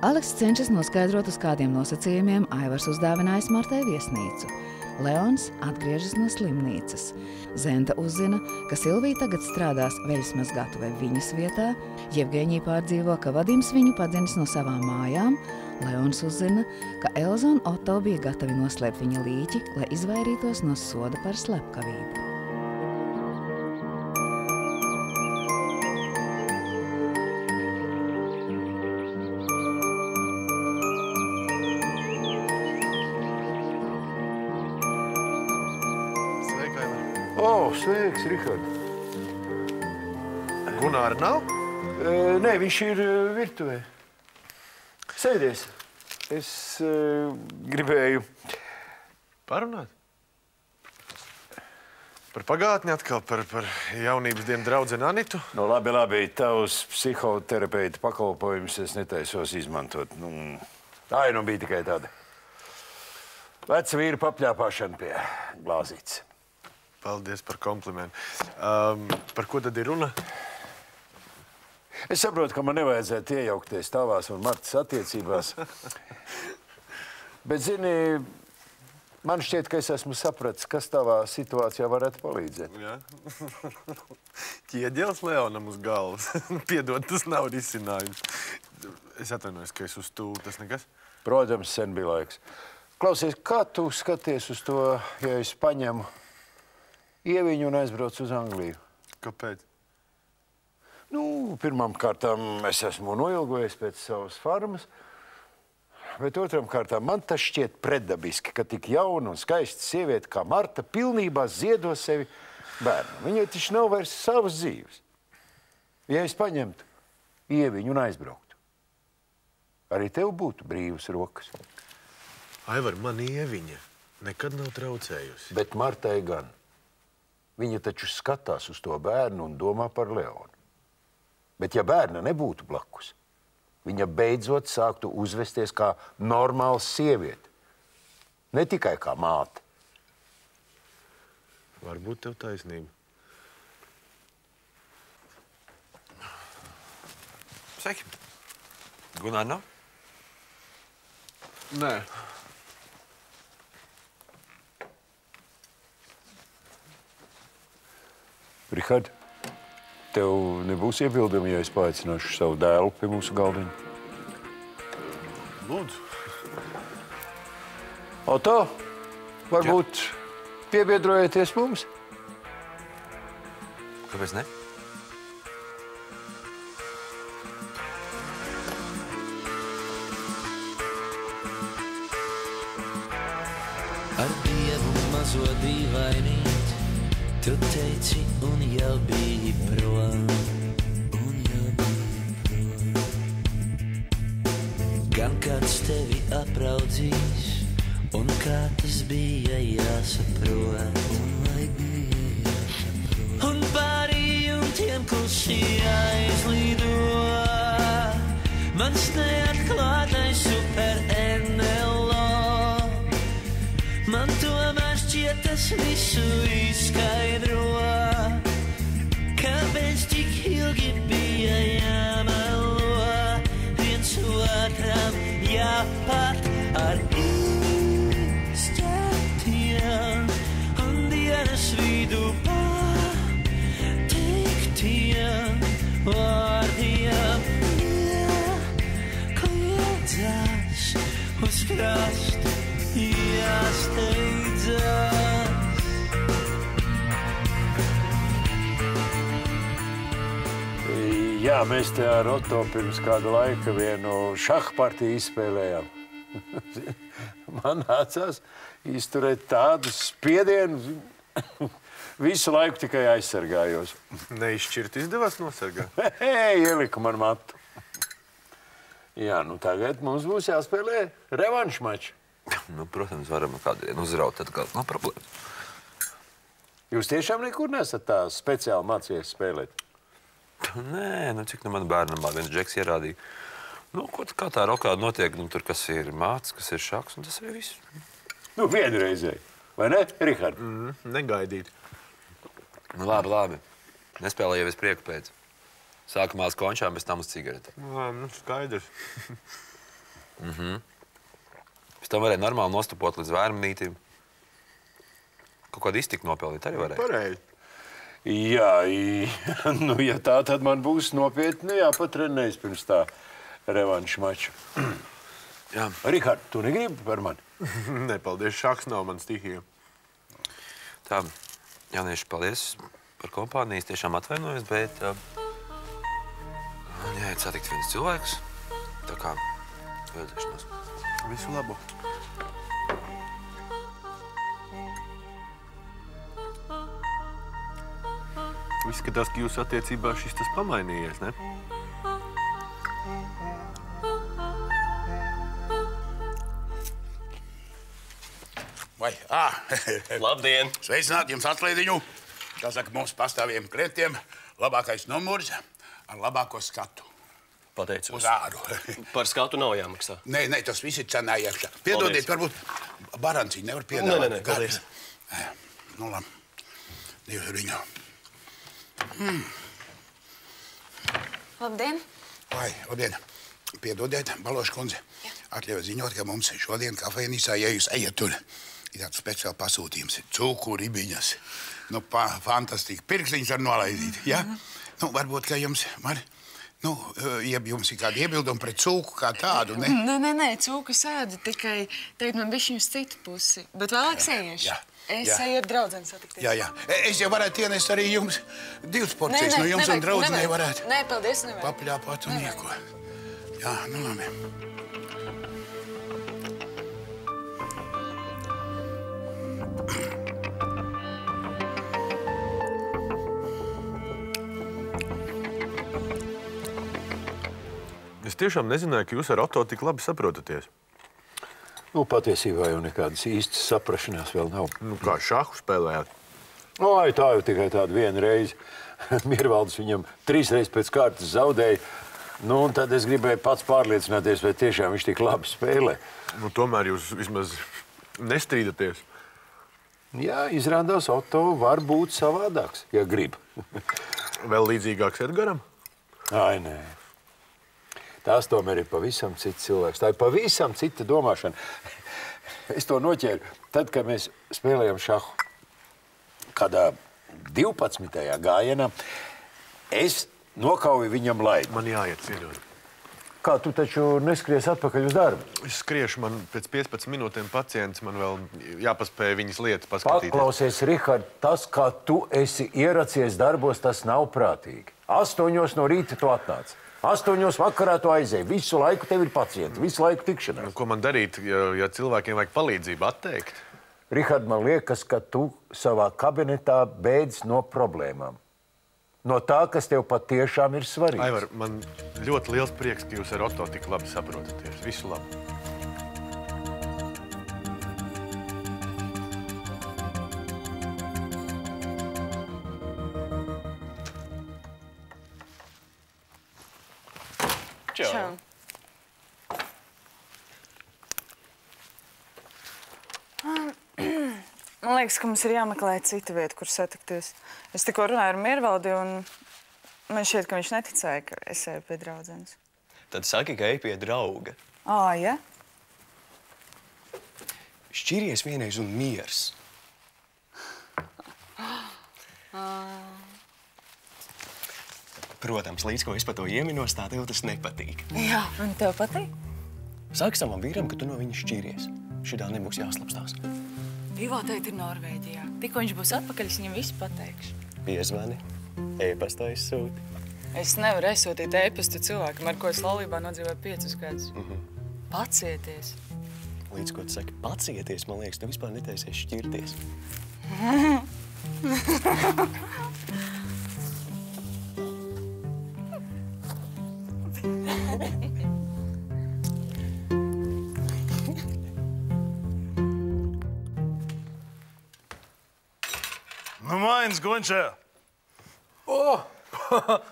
Aleks cenšas noskaidrot, uz kādiem nosacījumiem Aivars uzdāvinājis Martai viesnīcu. Leons atgriežas no slimnīcas. Zenta uzzina, ka Silvija tagad strādās veļasmazgātuvē viņas vietā. Jevgeņija pārdzīvo, ka Vadims viņu padzinis no savām mājām. Leons uzzina, ka Elza un Oto bija gatavi noslēpt viņa līķi, lai izvairītos no soda par slepkavību. Sveiks, Rihard. Gunāra nav? Nē, viņš ir virtuvē. Sēdies. Es gribēju... Parunāt? Par pagātni atkal, par jaunības dienu draudzeni Anitu? Nu, labi. Tavs psihoterapeita pakalpojumus es netaisos izmantot. Tā nu bija tikai tāda veca vīra papļāpāšana pie glāzītes. Paldies par komplimentu. Par ko tad ir runa? Es saprotu, ka man nevajadzētu iejaukties tavās un Martas attiecībās. Bet, zini, man šķiet, ka es esmu sapratis, kas tavā situācijā varētu palīdzēt. Jā. Ķieģels Leonam uz galvas. Piedod, tas nav risinājums. Es atvainojos, ka es uz tūlu, tas nekas? Protams, sen bija laiks. Klausies, kā tu skaties uz to, ja es paņemu Ieviņu un aizbraucu uz Angliju? Kāpēc? Pirmām kārtām es esmu noilgojies pēc savas farmas, bet otram kārtām man tas šķiet pretdabiski, ka tik jauna un skaista sieviete kā Marta pilnībā ziedo sevi bērnu. Viņai taču nav vairs savas dzīves. Ja es paņemtu Ieviņu un aizbrauktu, arī tev būtu brīvas rokas. Aivar, man Ieviņa nekad nav traucējusi. Bet Martai gan. Viņa taču skatās uz to bērnu un domā par Leonu. Bet ja bērna nebūtu blakus, viņa beidzot sāktu uzvesties kā normāls sieviete. Ne tikai kā māte. Varbūt tev taisnība. Sveiki. Gunāra nav? Nē. Rihard, tev nebūs iebildumi, ja es paaicināšu savu dēlu pie mūsu galdiņa? Lūdzu. Oto, varbūt piebiedrojieties mums? Kāpēc ne? Ar Dievu mazo dīvainīt, tu teici un jau biji prom. Gan kāds tevi apraudzīs, un kā tas bija jāsaprot. Un pārī jumtiem klusi aizlido mans neatklātais super NLO. Man tomēr šķiet tas visu izskaidro, kāpēc tik ilgi bija jāmelo, viens otram jāpat ar izķertiem un dienas vidu pateiktiem vārdiem. Kliedzās uz krastu, jāsteidzās. Jā, mēs te ar Oto pirms kāda laika vienu šahpartiju izspēlējām. Man nācās izturēt tādu spiedienu, visu laiku tikai aizsargājos. Neizšķirt izdevās nosargāt? Ieliku man matu. Jā, tagad mums būs jāspēlē revanšu maču. Protams, varam kādu dienu uzraut, tad nav problēma. Jūs tiešām nekur nesat tā speciāli mācījies spēlēt? Nē, cik man bērnam viens džeks ierādīja. Kā tā rokāda notiek, tur kas ir mācis, kas ir šaks, un tas arī viss. Vienreizēji, vai ne, Rihard? Negaidīt. Labi. Nespēlēju jau es prieku pēc. Sākumā uz končām, pēc tam uz cigaretēm. Skaidrs. Pēc tam varēja normāli nostupot līdz vērmnītim. Kaut kādu iztiku nopelnīt arī varēja. Pareizi. Jā, nu, ja tā, tad man būs nopietni jāpatrenējas pirms tā revanša mača. Jā. Rihard, tu negribi par mani? Nē, paldies, šaks nav man stihija. Tā, jaunieši, paldies par kompāniju. Es tiešām atvainojos, bet man jāiet satikt viens cilvēks. Tā kā vēlēšanos. Visu labu. Izskatās, ka jūsu attiecībā šis tas pamainījies, ne? Vai, Labdien! sveicināt jums atslēdiņu. Kā saka, mums pastāviem klientiem labākais numurs ar labāko skatu. Pateicos. Uz āru. Par skatu nav jāmaksā. Nē, tas viss ir cenā iekšā. Piedodiet, varbūt baranciņu nevar piedāvāt. Nē, paldies. Nu, labi. Dievs viņu. Labdien! Vai, labdien. Piedodiet, Baloša kundze. Atļauj ziņot, ka mums šodien kafejnīcā, ja jūs ejat tur, ir tāds speciāli pasūtījums. Cūku ribiņas. Nu, fantastiski. Pirkstiņas var nolaidīt, ja? Nu, varbūt, ka jums var... Nu, ja jums ir kādi iebildumi pret cūku kā tādu, ne? Nē, cūku sēdu, tikai teikt man bišķiņu uz citu pusi. Bet vēlāk sējiešu. Es eju ar draudzeni satikties. Jā. Es jau varētu ienest arī jums 2 porcijas no jums un draudzenei varētu. Nē, paldies, nevajag. Papļāpāt un nieko. Jā, nu labi. Es tiešām nezināju, ka jūs ar Otto tik labi saprotaties. Nu, patiesībā jau nekādas īstas saprašanās vēl nav. Nu, kā šahu spēlējāt? Ai, tā jau tikai tāda viena reize. Miervaldes viņam 3 reizes pēc kārtas zaudēja. Nu, un tad es gribēju pats pārliecināties, vai tiešām viņš tik labi spēlē. Nu, tomēr jūs vismaz nestrīdaties. Jā, izrādās, Otto var būt savādāks, ja grib. Vēl līdzīgāks Edgaram? Ai, nē. Tās tomēr ir pavisam cits cilvēks. Tā ir pavisam cita domāšana. Es to noķēru tad, kad mēs spēlējam šahu. Kādā 12. gājienā es nokauju viņam laidu. Man jāiet ceļot. Kā, tu taču neskries atpakaļ uz darbu? Es skriešu, man pēc 15 minūtēm pacients, man vēl jāpaspēja viņas lietas paskatīties. Paklausies, Rihard, tas, kā tu esi ieracies darbos, tas nav prātīgi. 8 no rīta tu atnāc. 8 vakarā tu aizēji. Visu laiku tev ir pacienti, visu laiku tikšanās. Nu, ko man darīt, ja cilvēkiem vajag palīdzību atteikt? Rihard, man liekas, ka tu savā kabinetā bēdz no problēmām. No tā, kas tev patiešām ir svarīgs. Aivar, man ļoti liels prieks, ka jūs ar Otto tik labi saprotaties. Visu labu. Čau. Man liekas, ka mums ir jāmeklē cita vieta, kur satikties. Es tikko runāju ar Miervaldi, un man šķiet, ka viņš neticēja, ka es eju pie draudzenes. Tad saki, ka ej pie drauga. Ja? Šķiries vienreiz un miers. Protams, līdz ko es par to ieminos, tā tev tas nepatīk. Jā, un tev patīk? Saki savam vīram, ka tu no viņa šķiries. Šidā nebūs jāslapstās. Ivo teikt ir Norvēģijā. Tikko viņš būs atpakaļ, es viņam visu pateikšu. Piezvani, e-pastā izsūti. Es nevaru aizsūtīt e-pastu cilvēkam, ar ko es laulībā nodzīvoju 5 gadus. Pacieties. Līdz ko tu saki pacieties, man liekas, tu vispār netaisies šķirties. Nu, mains, Gončā!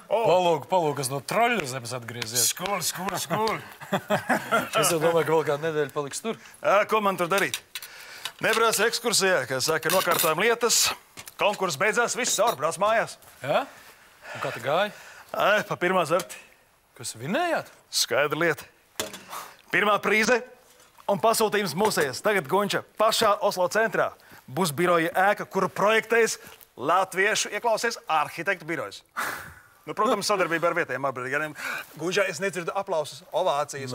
Palūk, kas no troļļu zemes atgriezies. Skūli! Es jau domāju, ka vēl kādu nedēļu paliks tur. Ko man tur darīt? Nebrauc ekskursijā, kā saka, nokārtojam lietas. Konkurss beidzās, viss caur, brauc mājās. Jā? Un kā te gāja? Pa pirmā zarti. Kas vinējāt? Skaidra lieta. Pirmā prīze un pasūtījums mūsēs. Tagad Gunča pašā Oslo centrā būs biroja ēka, kuru projektēs latviešu ieklausies arhitektu birojas. Nu, protams, sadarbība ar vietējiem apbrīdīgiem. Gunčā es nedzirdu aplausus, ovācijas.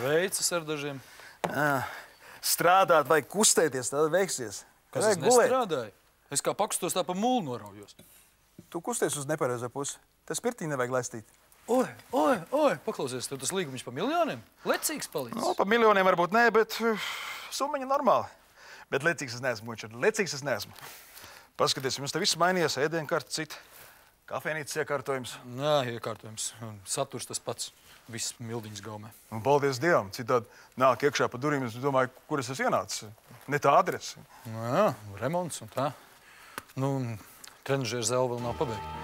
Veicas ar dažiem. Strādāt vai kustēties, tad veiksies. Kas es nestrādāju? Es kā pakustos tā pa mūlu noraujos. Tu kusties uz nepareizā pusi. Tas pirtī nevajag laistīt. Oi, paklausies, tev tas līgums pa miljoniem? Lecīgs palīdz. No, pa miljoniem varbūt nē, bet summiņa normāli. Bet lecīgs es neesmu, Gunča. Lecīgs es neesmu. Paskaties, jums te viss mainījies, ēdienkarta cita, kafejnīcas iekārtojums. Jā, iekārtojums. Saturs tas pats. Viss mildiņas gaumē. Un paldies Dievam. Citādi nāk iekšā pa durvīm, es domāju, kur es esmu ienācis. Ne tā adrese. Jā, remonts un tā. Nu, trenažieru zāle vēl nav pabeigta.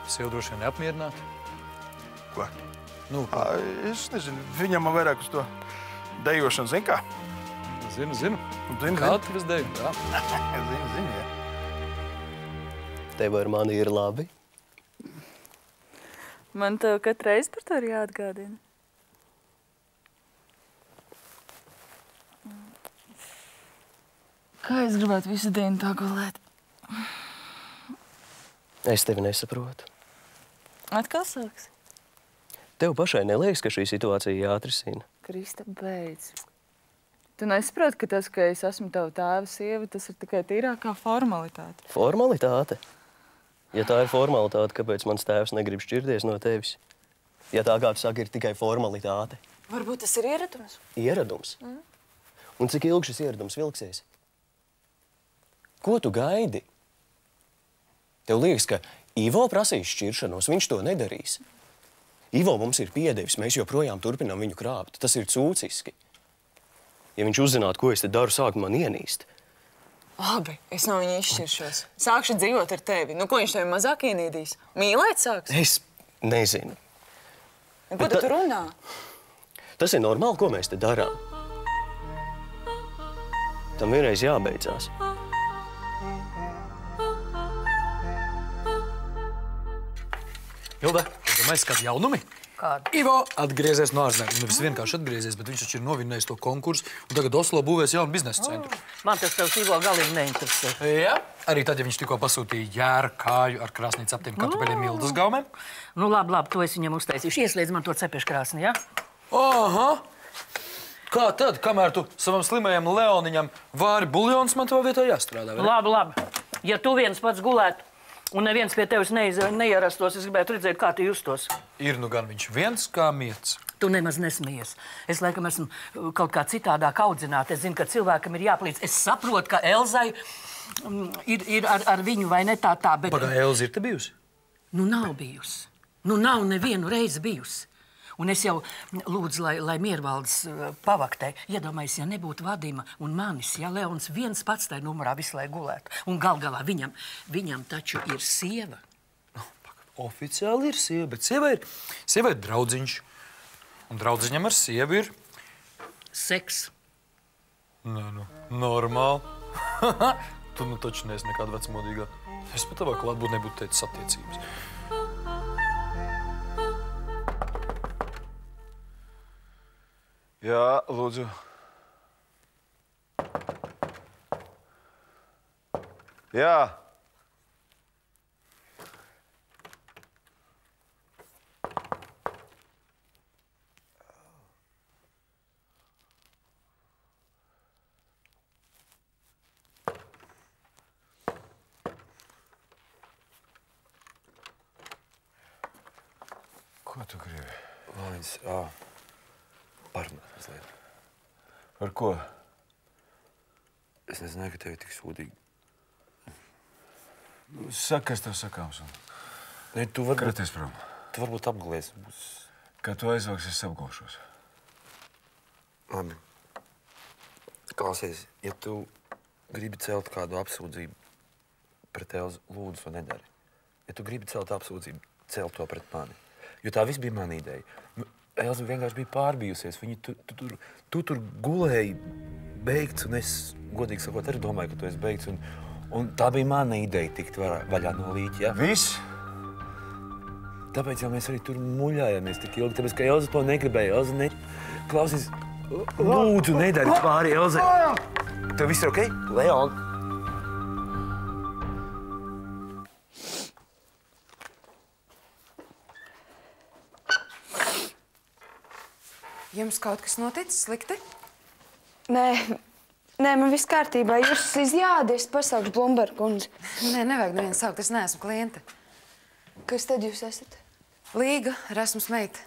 Sieva droši vien neapmierināta. Ko? Nu, es nezinu, viņam man vairāk uz to dejošanu, zini kā? Zinu. Katrs deju, tā. Zinu, jā. Tev ar mani ir labi. Man tev katru reizi par to ir jāatgādina. Kā es gribētu visu dienu tā gulēt? Es tevi nesaprotu. Atkal sāks? Tev pašai neliekas, ka šī situācija jāatrisina? Krista, beidz. Tu nesaproti, ka tas, ka es esmu tava tēva sieva, tas ir tikai tīrākā formalitāte. Formalitāte? Ja tā ir formalitāte, kāpēc mans tēvs negrib šķirties no tevis? Ja tā, kā tu saki, ir tikai formalitāte. Varbūt tas ir ieradums? Ieradums? Un cik ilgi šis ieradums vilksies? Ko tu gaidi? Tev liekas, ka Ivo prasīs šķiršanos, viņš to nedarīs. Ivo mums ir piedevis, mēs joprojām turpinām viņu krāpt. Tas ir cūciski. Ja viņš uzzinātu, ko es te daru, sākt man ienīst. Labi, es no viņa izšķiršos. Sākšu dzīvot ar tevi. Nu, ko viņš tevi mazāk ienīdīs? Mīlēt sāks? Es nezinu. Ko tu runā? Tas ir normāli, ko mēs te darām. Tam vienreiz jābeidzās. Hilda, domājies, kādi jaunumi? Kādu? Ivo atgriezies no ārzemēm. Nevis vienkārši atgriezies, bet viņš taču ir novinnējis to konkursu un tagad Oslo būvēs jaunu biznesa centru. Man tas tavs Ivo galīgi neinteresē. Jā, arī tad, ja viņš tikko pasūtīja jēra kāju ar krāsnī ceptiem kartupeļiem Mildas gaumēm. Nu, labi, to es viņam uztaisīšu. Ieslēdz man to cepiešu krāsni, jā? Aha! Kā tad, kamēr tu savam slimajam Leoniņam vāri buljons, man tavā vietā jāstrādā, vai ne? Labi. Ja tu viens pats gulētu un neviens pie tevis neierastos, es gribētu redzēt, kā tu justos. Ir nu gan viņš viens kā miets. Tu nemaz nesmies. Es laikam esmu kaut kā citādāk audzināta. Es zinu, ka cilvēkam ir jāpalīdz. Es saprotu, ka Elzai ir ar viņu vai ne tā, bet... Pagā, Elza ir te bijusi? Nu, nav bijusi. Nu, nav nevienu reizi bijusi. Un es jau lūdzu, lai Miervaldes pavaktē. Iedomājies, ja nebūtu Vadima un manis, ja Leons viens pats tajā numurā visu laiku gulētu. Un galā viņam taču ir sieva. Oficiāli ir sieva, bet sieva ir draudziņš. Un draudziņam ar sievu ir... Seks. Nē, nu, normāli. Tu nu taču neesi nekāda vecmodīgā. Es pat tavā klāt nebūtu teicis attiecības. Jā, lūdzu. Jā. Ko tu gribi? Vāņas, parunāt mazliet. Par ko? Es nezināju, ka tev ir tik sūdīgi. Saka, kas tev sakāms. Ne, tu varbūt... Kraties prom. Tu varbūt apgalies. Kad tu aizvāks, es apgaušos. Labi. Klausies, ja tu gribi celt kādu apsūdzību pret Elzu, lūdzu to nedari. Ja tu gribi celt apsūdzību, celt to pret mani. Jo tā viss bija mana ideja. Elza vienkārši bija pārbijusies. Tu tur gulēji beigts, un es, godīgi sakot, arī domāju, ka tu esi beigts. Un tā bija mana ideja tikt vaļā no līķa, ja? Viss? Tāpēc jau mēs arī tur muļājāmies tik ilgi, tāpēc, ka Elza to negribēja. Elza ne... Klausies, lūdzu, nedari pāri Elzai. Tev viss ir okei? Leon? Jums kaut kas noticis slikti? Nē, man viss kārtībā. Jūs izjādi, es pasaukšu Blumbergu kundzi. Nē, nevajag nevienu saukt, es neesmu kliente. Kas tad jūs esat? Līga, Rasmus meita.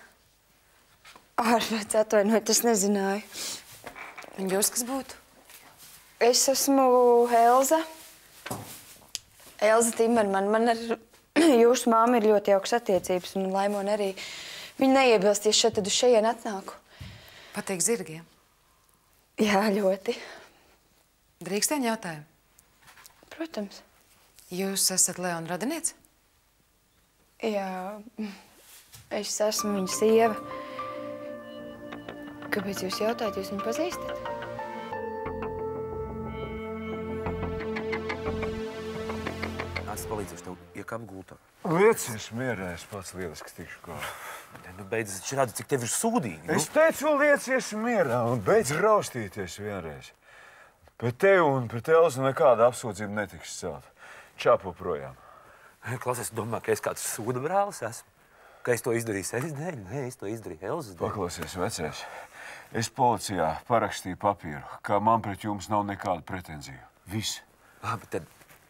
Ārpēc atvainojiet, es nezināju. Un jūs kas būtu? Es esmu Elza. Elza Timerman. Man ar jūsu māmu ir ļoti jaukas attiecības, un Laimona arī. Viņa neiebilst, ja šeit tad uz šejien atnāku. Patīk zirgiem? Jā, ļoti. Drīkst vien jautājumu? Protams. Jūs esat Leona radiniece? Jā, es esmu viņa sieva. Kāpēc jūs jautājat, jūs viņu pazīstat? Es palīdzēšu tev iekāpt gultā. Liecies mierā, es pats lieliski tikšu galā. Nu, beidz, es redzu, cik tev ir sūdīgi. Nu? Es teicu, liecies mierā un beidz raustīties vienreiz. Pret tevi un pret Elzu nekāda apsūdzība netiks celt. Čāpo projām. Klausies, domā, ka es kāds sūda brālis esmu? Ka es to izdarīju sevis dēļ? Nē, es to izdarīju Elzas dēļ. Paklausies, vecais. Es policijā parakstīju papīru, ka man pret jums nav nekāda pretenzija. Viss. Labi, tad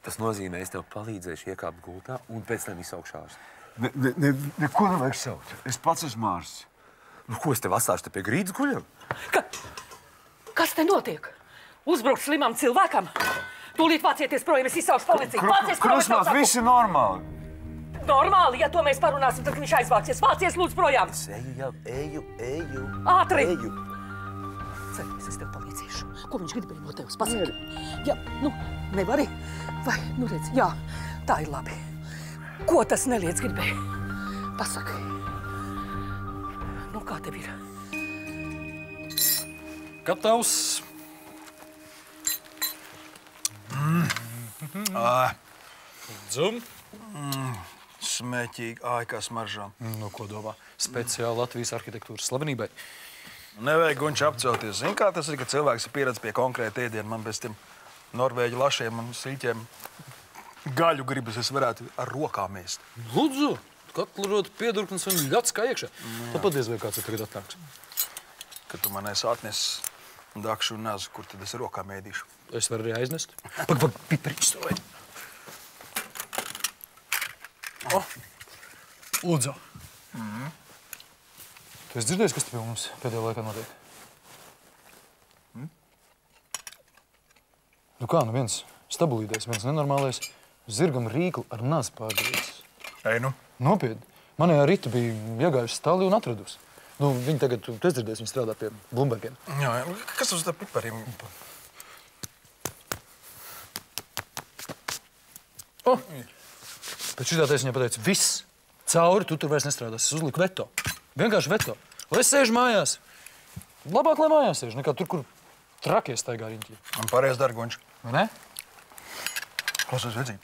tas nozīmē, es tev palīdzēšu iekāpt gultā un pēc tam izsaukšu ārstu. Neko nevajag saukt. Es pats esmu ārsts. Nu, ko es tev atstāšu te pie grīdas guļam? Kas te notiek? Uzbrukt slimam cilvēkam? Tūlīt vācieties projām, es izsaukšu policiju. Vācies projām! Krusmās, viss ir normāli. Normāli, ja to mēs parunāsim, tad viņš aizvāksies. Vācies, lūdzu, projām! Es eju jau, eju. Ātri! Eju. Cerības, es tev palīdzēšu. Ko viņš gribēja no tevis? Pasaki. Jā, nu, nevari? Vai, nu redz, jā, tā ir labi. Ko tas neliedz gribēja? Pasaki. Nu, kā tev ir? Gatavs. Dzum. Smēķīgi, āj, kā smaržām. Nu, ko domā? Speciāli Latvijas arhitektūras slavenībai. Nevajag Gunča apcelties. Zini, kā tas ir, ka cilvēks ir pieredzis pie konkrēta ēdiena. Man bez tiem norvēģu lašiem un siļķiem gaļu gribas, es varētu ar rokām ēst. Lūdzu, katlu rot piedurknes un ļats kā iekšā. Tāpat diez vai kāds ir tagad atnāks. Kad tu man esi atnesis dakšu un nazu, kur tad es ar rokām ēdīšu? Es varu arī aiznest. Pag, pipariņš to vai. Lūdzu. Tu esi dzirdējis, kas te pie mums pēdējā laikā notiek? Nu kā, nu viens stabulīdais, viens nenormālais zirgam rīkli ar nazi pārdarīts. Ei, nu? Nopietni. Manējā Rita bija iegājusi stālī un atradusi. Nu, viņi tagad, tu esi dzirdējis, viņi strādā pie Blumbergiem. Jā, kas uz tā pipariem? Pēc šitā es viņai pateicu, viss, cauri, tu tur vairs nestrādās. Es uzliku veto. Vienkārši veto. Lai es sēžu mājās. Labāk, lai mājās sēžu, nekā tur, kur trakie staigā riņķī. Man pareiz dara, Gunč. Vai ne? Klausies, vedzīt.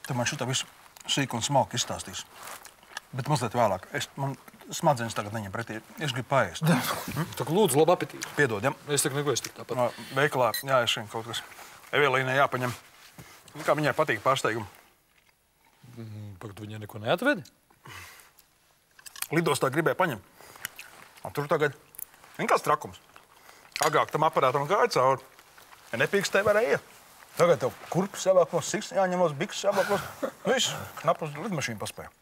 Te man šitā visu sīk un smalki izstāstīs. Bet mazliet vēlāk. Man smadzenes tagad neņem pretī. Es gribu paēst. Tak lūdzu, labu apetīti. Piedod, ja? Es tak neko es tik tāpat. Veikalā jāiešien kaut kas. Evelīnai jāpaņem. Kā viņai patīk pārsteigumi? Pagad, viņai neko neatvedi? Lidostā gribēja paņemt. Un tur tagad vienkārši trakums. Agrāk tam aparātam gāja cauri. Ja nepīkstēja, varēja iet. Tagad tev kurpes jāvāklos, siks jāņemos, bikses jāvāklos. Viss, knap uz lidmašīnu paspēja.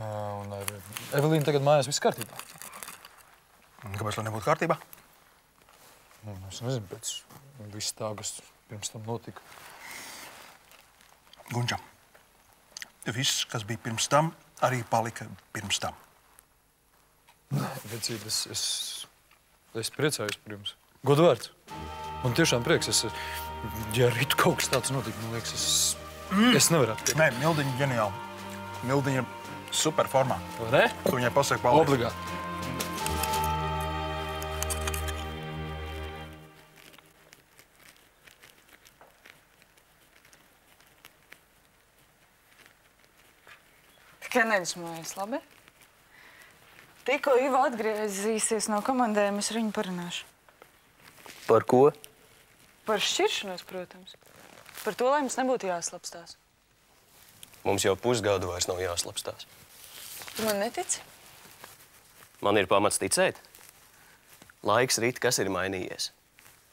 Un ar Evelīnu tagad mājās viss kārtībā. Kāpēc lai nebūtu kārtībā? Es nezinu, pēc viss tā, kas pirms tam notika. Gunča, viss, kas bija pirms tam, arī palika pirms tam. Vecīt, es priecājos par jums. Godvārds. Man tiešām prieks. Ja rītu kaut kas tāds notika, man liekas, es nevaru attiekt. Nē, Mildiņa ģeniāli. Mildiņa super formā. Vai ne? Tu viņai pasaki paldies. Obligāti. Tikai neļasmojies, labi? Tikko Iva atgriezīsies no komandējuma, es ar viņu parunāšu. Par ko? Par šķiršanos, protams. Par to, lai mums nebūtu jāslapstās. Mums jau pusgadu vairs nav jāslapstās. Tu man netici? Man ir pamats ticēt. Laiks rīt, kas ir mainījies.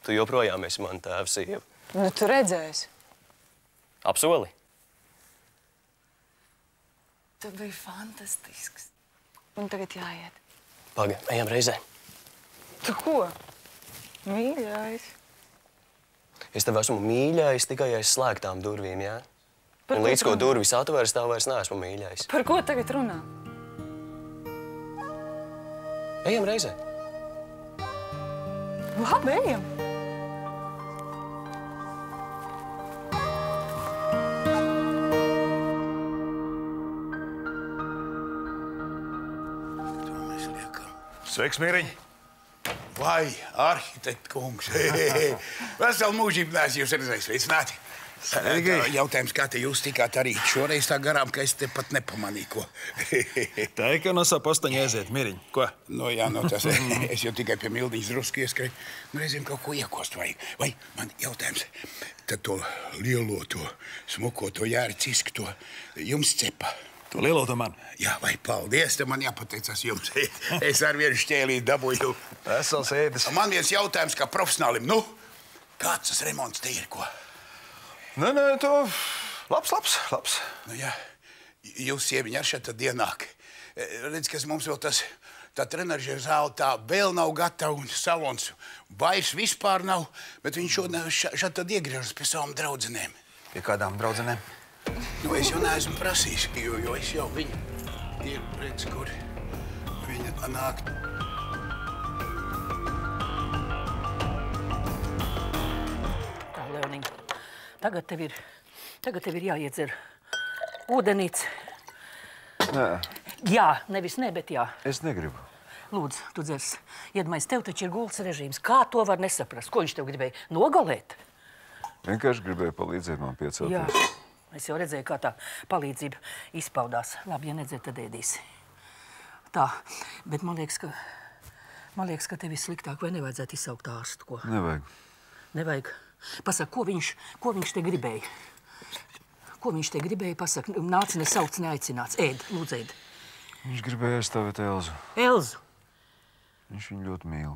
Tu joprojām esi man tēva sieva. Nu, tu redzēsi. Apsoli? Tu biji fantastisks. Un tagad jāiet. Paga, ejam reizē. Tu ko? Mīļais. Es tev esmu mīļais tikai aiz slēgtām durvīm, jā? Par Un ko līdz ko runā? durvis atvērs, tā vairs neesmu mīļais. Par ko tagad runā? Ejam reizē. Labi, ejam. Sveiks, Mīriņ! Vai, arhitekt kungs. Veselu mūžību neesmu jūs redzējis. Sveicināti. Sveiki. Jautājums, kā te jūs tikāt arī šoreiz tā garām, ka es te pat nepamanīju, ko. Tā ir, ka no savu postaņa aiziet, Mīriņ. Ko? No jā, no tas. Es jau tikai pie Mildiņas drusku ieskrēju. Nu, reizēm kaut ko iekost vajag. Vai man jautājums, tad to lielo, to smuko, to jāri cisku, to jums cepa. To lielo to man? Jā, vai paldies, te man jāpateicas jums. Es ar vienu šķēlīti dabūju. Vesels ēdis. Man viens jautājums kā profesionālim. Nu, kāds tas remonts te ir, ko? Nē, to labs. Nu jā, jūs sieviņa ar šeit tad ienāk. Redz, kas mums vēl tas, tā trenažera zāle tā vēl nav gatava un salons vairs vispār nav, bet viņš šeit tad iegriežas pie savām draudzenēm. Pie kādām draudzenēm? Nu, es jau neesmu prasījis, jo es jau viņu ir, redz, kur viņa nāk. Tā, Leoniņ, tagad tev ir jāiedzer ūdenīts. Nē. Jā, nevis ne, bet jā. Es negribu. Lūdzu, tu dzers. Iedomājies, tev taču ir gultas režīms. Kā to var nesaprast? Ko viņš tev gribēja? Nogalēt? Vienkārši gribēju palīdzēt man piecelties. Jā. Es jau redzēju, kā tā palīdzība izpaudās. Labi, ja nedzer, tad ēdīsi. Tā, bet man liekas, ka tev ir sliktāk, vai nevajadzētu izsaukt ārstu, ko? Nevajag. Pasaka, ko viņš te gribēja? Ko viņš te gribēja? Pasaka, nāc nesauc, neaicināts. Ēd, lūdzu, ēd. Viņš gribēja aizstāvēt Elzu. Elzu? Viņš viņu ļoti mīl.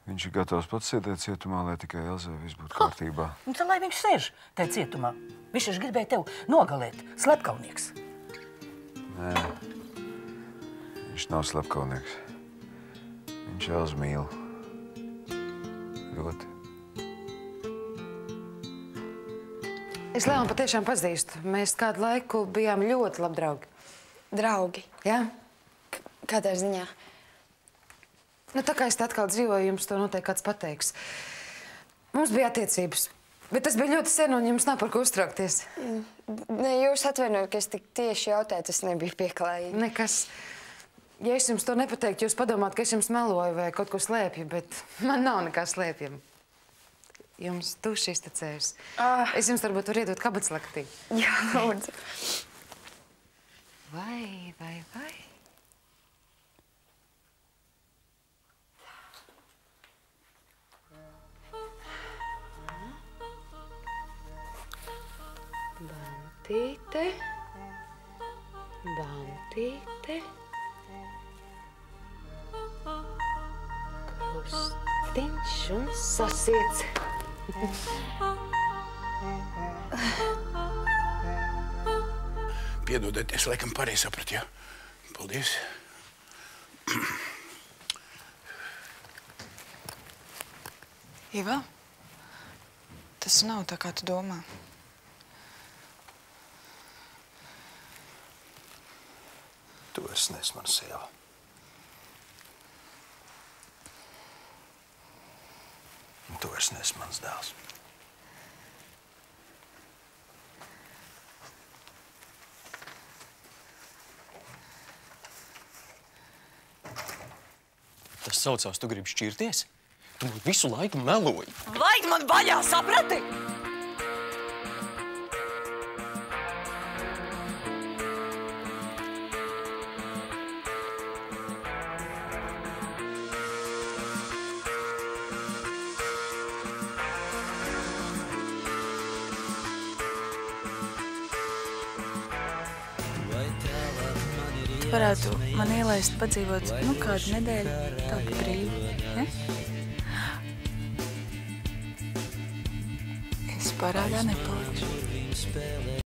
Viņš ir gatavs pats sēdēt cietumā, lai tikai Elzai viss būtu kārtībā. Nu, tad lai viņš sēž tajā cietumā. Viņš taču gribēja tev nogalēt. Slepkavnieks. Nē, viņš nav slepkavnieks. Viņš Elzu mīl. Ļoti. Es Leonu patiešām pazīstu. Mēs kādu laiku bijām ļoti labi draugi. Draugi? Jā. Kādā ziņā? Nu, tā kā es te atkal dzīvoju, jums to noteikti kāds pateiks. Mums bija attiecības, bet tas bija ļoti sen, un jums nav par ko uztraukties. Ne, jūs atvainojat, ka es tik tieši jautāju, tas nebija pieklājīgi. Nekas. Ja es jums to nepateiktu, jūs padomāt, ka es jums meloju vai kaut ko slēpju, bet man nav nekā slēpjama. Jums duši iztecējas. Es jums varbūt varu iedot kabatslaktī. Jā, lūdzu. Vai. Bantīte. Krustiņš un sasiets. Piedodiet, es laikam pareizi sapratu, jā? Paldies. Iva, tas nav tā, kā tu domā. Tu vairs neesi mana sieva. Un tu vairs neesi mans dēls. Tas saucās, tu gribi šķirties? Tu visu laiku meloji. Laid man vaļā, saprati? tu varētu man ielaist padzīvot, kādu nedēļu tā pa brīvu, ne? Es parādā nepalikšu.